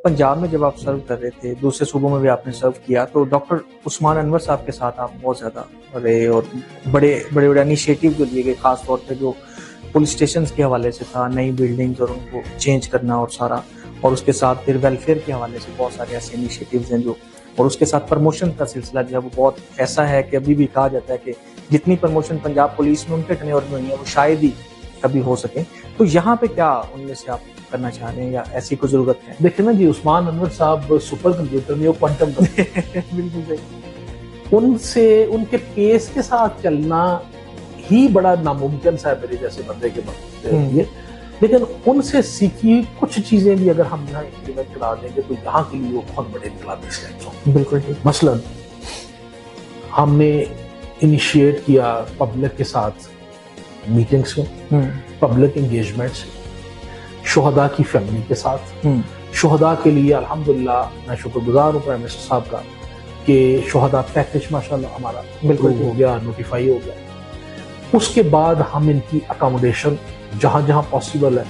पंजाब में जब आप सर्व कर रहे थे, दूसरे सूबों में भी आपने सर्व किया, तो डॉक्टर उस्मान अनवर साहब के साथ आप बहुत ज़्यादा रहे और बड़े बड़े इनिशिएटिव जो लिए गए, खास तौर पे जो पुलिस स्टेशन के हवाले से था, नई बिल्डिंग्स और उनको चेंज करना और सारा, और उसके साथ फिर वेलफेयर के हवाले से बहुत सारे ऐसे इनिशिएटिव्स हैं जो, और उसके साथ प्रमोशन का सिलसिला जो है वो बहुत ऐसा है कि अभी भी कहा जाता है कि जितनी प्रमोशन पंजाब पुलिस में उनके टेन्योर में हुई है वो शायद ही कभी हो सके। तो यहाँ पे क्या उनमें से आप करना चाह रहे हैं या ऐसी कोई जरूरत है? देखिए ना जी, उस्मान अनवर साहब सुपर कंप्यूटर में वो क्वांटम बिल्कुल सही। उनसे उनके पेस के साथ चलना ही बड़ा नामुमकिन सा है मेरे जैसे बंदे के लिए, लेकिन उनसे सीखी कुछ चीजें भी अगर हम यहाँ इम्प्लीमेंट करा देंगे तो यहाँ के लिए वो बहुत बड़े इनकलाबी स्टेप्स होंगे। बिल्कुल ठीक। मसलन हमने इनिशिएट किया पब्लिक के साथ मीटिंग्स में, पब्लिक एंगेजमेंट्स, शुहदा की फैमिली के साथ, शुहदा के लिए अल्हम्दुलिल्लाह मैं शुक्रगुजार हूँ प्राइम मिनिस्टर साहब का कि शुहदा पैकेज माशाल्लाह हमारा बिल्कुल हो गया, नोटिफाई हो गया। उसके बाद हम इनकी अकोमोडेशन जहाँ जहाँ पॉसिबल है